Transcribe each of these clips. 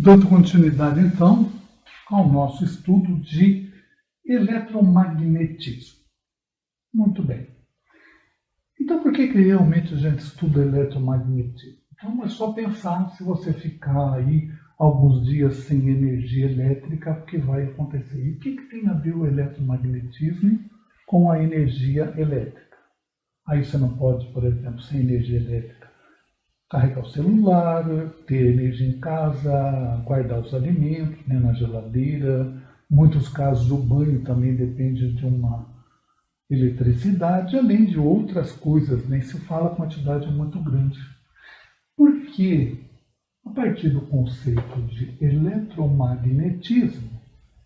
Dando continuidade, então, ao nosso estudo de eletromagnetismo. Muito bem. Então, por que realmente a gente estuda eletromagnetismo? Então, é só pensar, se você ficar aí alguns dias sem energia elétrica, o que vai acontecer? E o que tem a ver o eletromagnetismo com a energia elétrica? Aí você não pode, por exemplo, sem energia elétrica, carregar o celular, ter energia em casa, guardar os alimentos, né, na geladeira. Em muitos casos, o banho também depende de uma eletricidade, além de outras coisas, nem se fala, a quantidade é muito grande. Porque, a partir do conceito de eletromagnetismo,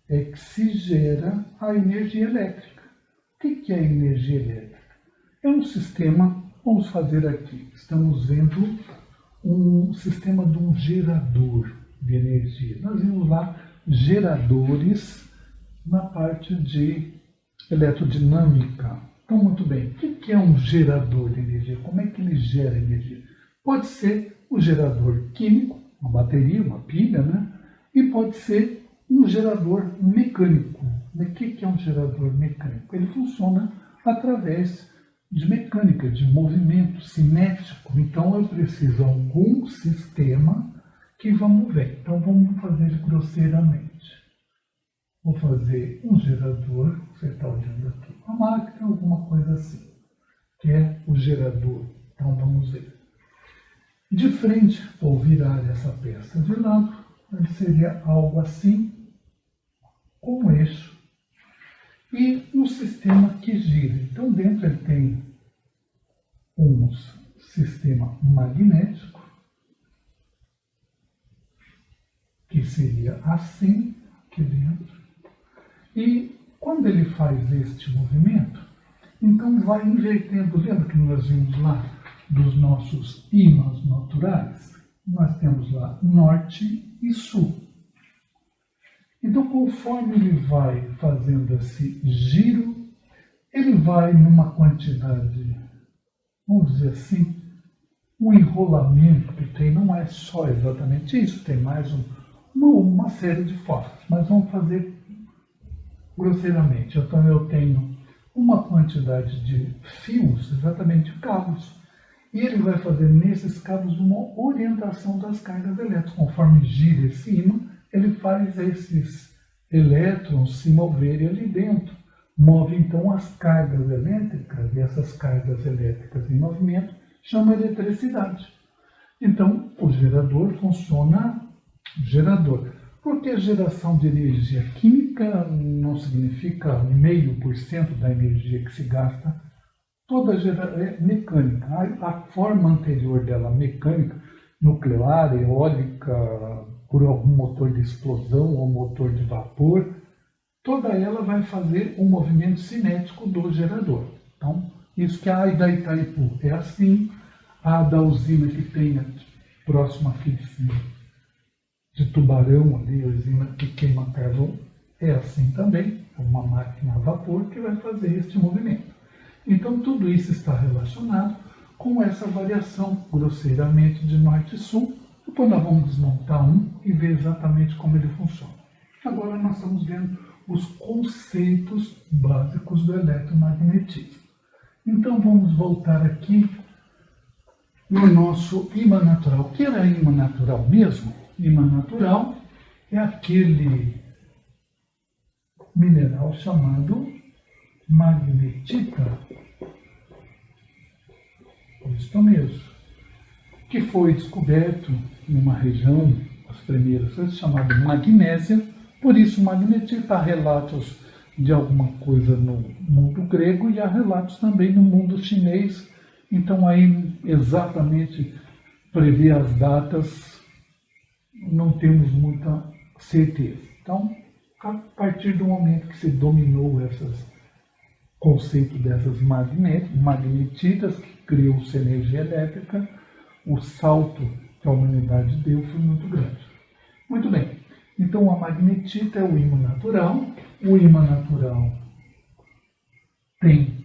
é que se gera a energia elétrica. O que é energia elétrica? É um sistema, vamos fazer aqui, estamos vendo um sistema de um gerador de energia. Nós vimos lá geradores na parte de eletrodinâmica. Então, muito bem, o que é um gerador de energia? Como é que ele gera energia? Pode ser um gerador químico, uma bateria, uma pilha, né? E pode ser um gerador mecânico. O que é um gerador mecânico? Ele funciona através de mecânica, de movimento cinético. Então, eu preciso de algum sistema que vai mover. Então, vamos fazer grosseiramente. Vou fazer um gerador, você está olhando aqui, uma máquina, alguma coisa assim, que é o gerador. Então, vamos ver. De frente, vou virar essa peça de lado, ele seria algo assim, com um eixo. E um sistema que gira. Então, dentro ele tem um sistema magnético, que seria assim, aqui dentro. E quando ele faz este movimento, então vai invertendo. Lembra que nós vimos lá dos nossos ímãs naturais? Nós temos lá norte e sul. Então, conforme ele vai fazendo esse giro, ele vai numa quantidade, vamos dizer assim, um enrolamento que tem, não é só exatamente isso, tem mais uma série de formas, mas vamos fazer grosseiramente. Então, eu tenho uma quantidade de fios, exatamente cabos, e ele vai fazer nesses cabos uma orientação das cargas elétricas. Conforme gira esse ímã, ele faz esses elétrons se moverem ali dentro. Move então as cargas elétricas, e essas cargas elétricas em movimento chama eletricidade. Então, o gerador funciona gerador. Porque a geração de energia química não significa 0,5% da energia que se gasta. Toda é mecânica. A forma anterior dela, mecânica, nuclear, eólica, por algum motor de explosão ou motor de vapor, toda ela vai fazer um movimento cinético do gerador. Então, isso que a da Itaipu é assim, a da usina que tem aqui, próximo aqui de Tubarão, ali, a usina que queima carvão, é assim também, é uma máquina a vapor que vai fazer este movimento. Então, tudo isso está relacionado com essa variação, grosseiramente, de norte e sul. Depois nós vamos desmontar um e ver exatamente como ele funciona. Agora nós estamos vendo os conceitos básicos do eletromagnetismo. Então, vamos voltar aqui no nosso ímã natural. O que era ímã natural mesmo? Ímã natural é aquele mineral chamado magnetita, isto mesmo, que foi descoberto em uma região, as primeiras vezes, chamada magnésia. Por isso, magnetita. Há relatos de alguma coisa no mundo grego e há relatos também no mundo chinês. Então, aí, exatamente, prever as datas, não temos muita certeza. Então, a partir do momento que se dominou esses conceitos dessas magnetitas, que criou-se energia elétrica, o salto que a humanidade deu foi muito grande. Muito bem. Então, a magnetita é o ímã natural. O ímã natural tem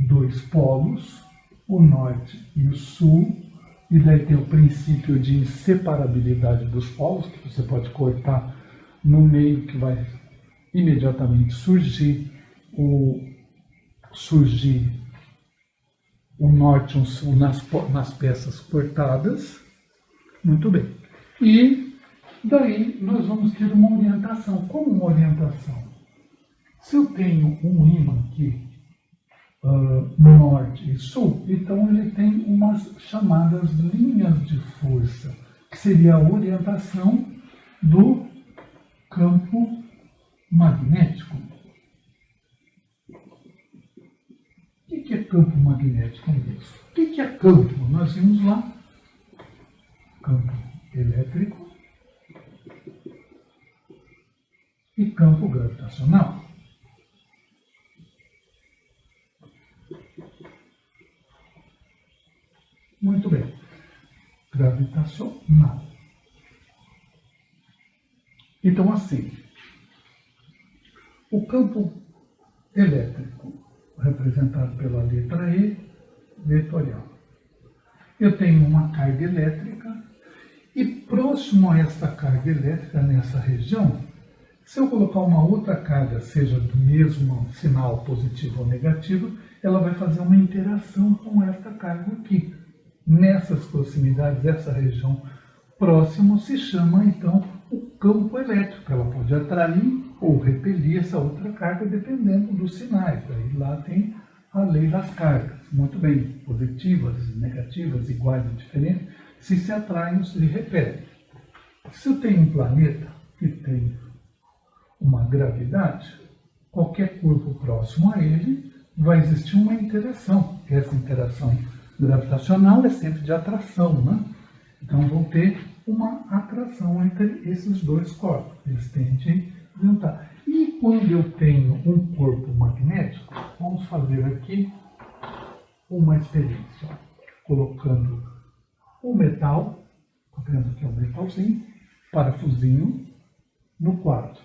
dois polos, o norte e o sul. E daí tem o princípio de inseparabilidade dos polos, que você pode cortar no meio, que vai imediatamente surgir o norte e o sul nas peças cortadas. Muito bem. E daí nós vamos ter uma orientação. Como uma orientação? Se eu tenho um ímã aqui, norte e sul, então ele tem umas chamadas linhas de força, que seria a orientação do campo magnético. O que é campo magnético? O que é campo? Nós vimos lá campo elétrico e campo gravitacional. Muito bem. Gravitacional. Então, assim, o campo elétrico, representado pela letra E, vetorial. Eu tenho uma carga elétrica e próximo a essa carga elétrica, nessa região, se eu colocar uma outra carga, seja do mesmo sinal positivo ou negativo, ela vai fazer uma interação com esta carga aqui. Nessas proximidades, essa região próxima se chama, então, o campo elétrico. Ela pode atrair ou repelir essa outra carga, dependendo dos sinais. Aí lá tem a lei das cargas. Muito bem, positivas, negativas, iguais ou diferentes, se atraem ou se repelem. Se eu tenho um planeta que tem uma gravidade, qualquer corpo próximo a ele vai existir uma interação. Essa interação gravitacional é sempre de atração, né? Então vão ter uma atração entre esses dois corpos. Eles tendem a juntar. E quando eu tenho um corpo magnético, vamos fazer aqui uma experiência. Colocando o metal, estou vendo que é um metalzinho, parafusinho, no quadro.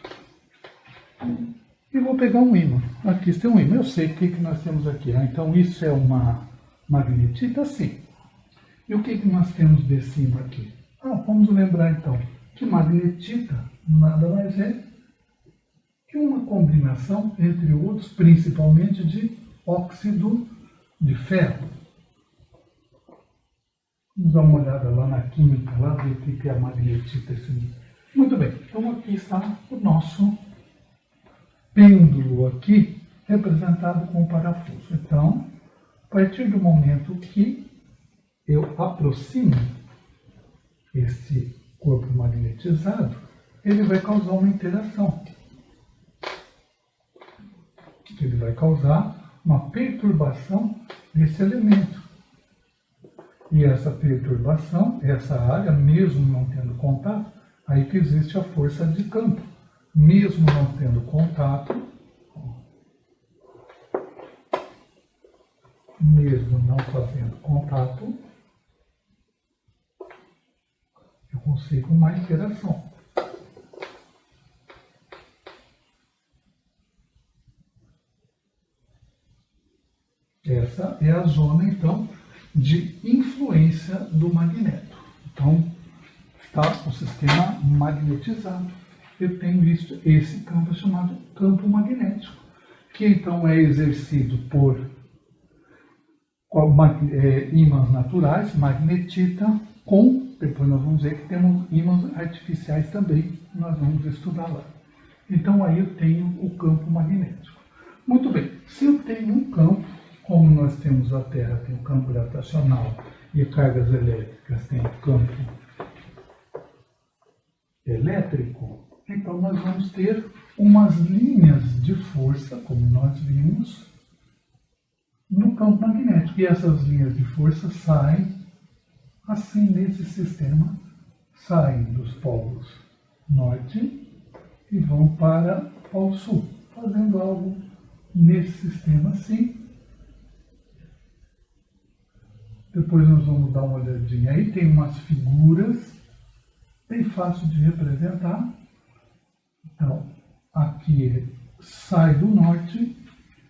E vou pegar um ímã. Aqui tem um ímã. Eu sei o que nós temos aqui. Então isso é uma magnetita? Sim. E o que nós temos desse ímã aqui? Vamos lembrar então que magnetita nada mais é que uma combinação entre outros, principalmente de óxido de ferro. Vamos dar uma olhada lá na química, lá ver o que é a magnetita. Muito bem, então aqui está o nosso pêndulo aqui, representado com o parafuso. Então, a partir do momento que eu aproximo esse corpo magnetizado, ele vai causar uma interação. Ele vai causar uma perturbação desse elemento. E essa perturbação, essa área, mesmo não tendo contato, aí que existe a força de campo. Mesmo não tendo contato, mesmo não fazendo contato, eu consigo uma interação. Essa é a zona, então, de influência do magneto. Então, está o sistema magnetizado. Eu tenho esse campo chamado campo magnético, que então é exercido por ímãs naturais, magnetita, depois nós vamos ver que temos ímãs artificiais também, nós vamos estudar lá. Então aí eu tenho o campo magnético. Muito bem, se eu tenho um campo, como nós temos a Terra, tem o campo gravitacional e cargas elétricas tem o campo elétrico, então nós vamos ter umas linhas de força, como nós vimos, no campo magnético. E essas linhas de força saem, assim, nesse sistema, saem dos polos norte e vão para o polo sul, fazendo algo nesse sistema assim. Depois nós vamos dar uma olhadinha aí, tem umas figuras bem fácil de representar. Então, aqui sai do norte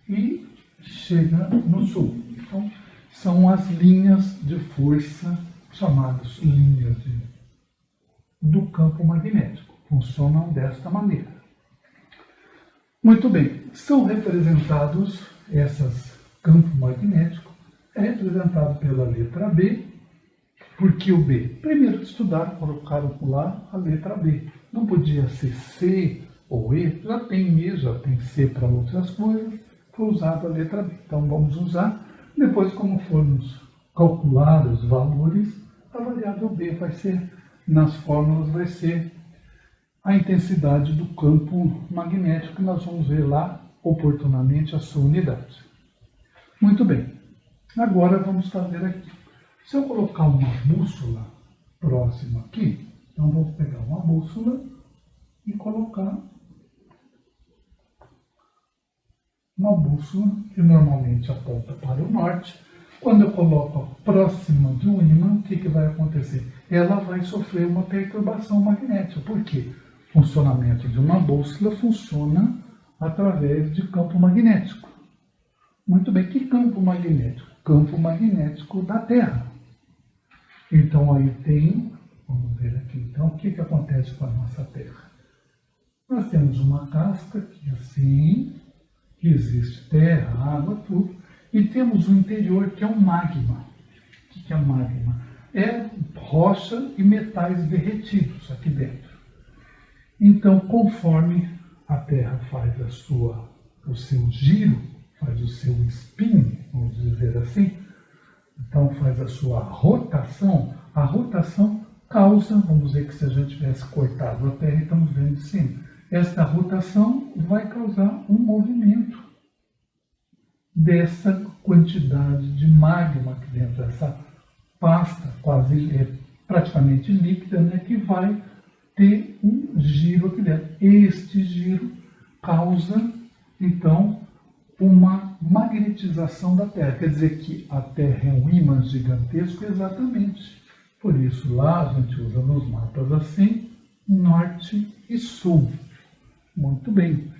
e chega no sul. Então, são as linhas de força chamadas linhas do campo magnético. Funcionam desta maneira. Muito bem, são representados esses campos magnéticos, é representado pela letra B. Por que o B? Primeiro de estudar, colocaram lá a letra B. Não podia ser C ou E, já tem E, já tem C para outras coisas, foi usada a letra B. Então vamos usar. Depois, como formos calcular os valores, a variável B vai ser, nas fórmulas, vai ser a intensidade do campo magnético, que nós vamos ver lá oportunamente a sua unidade. Muito bem, agora vamos fazer aqui. Se eu colocar uma bússola próxima aqui, então vamos pegar uma bússola e colocar uma bússola que normalmente aponta para o norte. Quando eu coloco próxima de um ímã, o que vai acontecer? Ela vai sofrer uma perturbação magnética. Por quê? O funcionamento de uma bússola funciona através de campo magnético. Muito bem, que campo magnético? Campo magnético da Terra. Então aí tem, vamos ver aqui então, o que acontece com a nossa Terra. Nós temos uma casca que assim, que existe terra, água, tudo, e temos o interior que é um magma. O que é magma? É rocha e metais derretidos aqui dentro. Então, conforme a Terra faz o seu giro, faz o seu spin, vamos dizer assim, então faz a sua rotação, a rotação causa, vamos dizer que se a gente tivesse cortado a Terra, estamos vendo de cima, esta rotação vai causar um movimento dessa quantidade de magma aqui dentro, essa pasta quase praticamente líquida, né, que vai ter um giro aqui dentro. Este giro causa, então, uma magnetização da Terra. Quer dizer que a Terra é um ímã gigantesco, exatamente. Por isso, lá a gente usa nos mapas assim, norte e sul. Muito bem.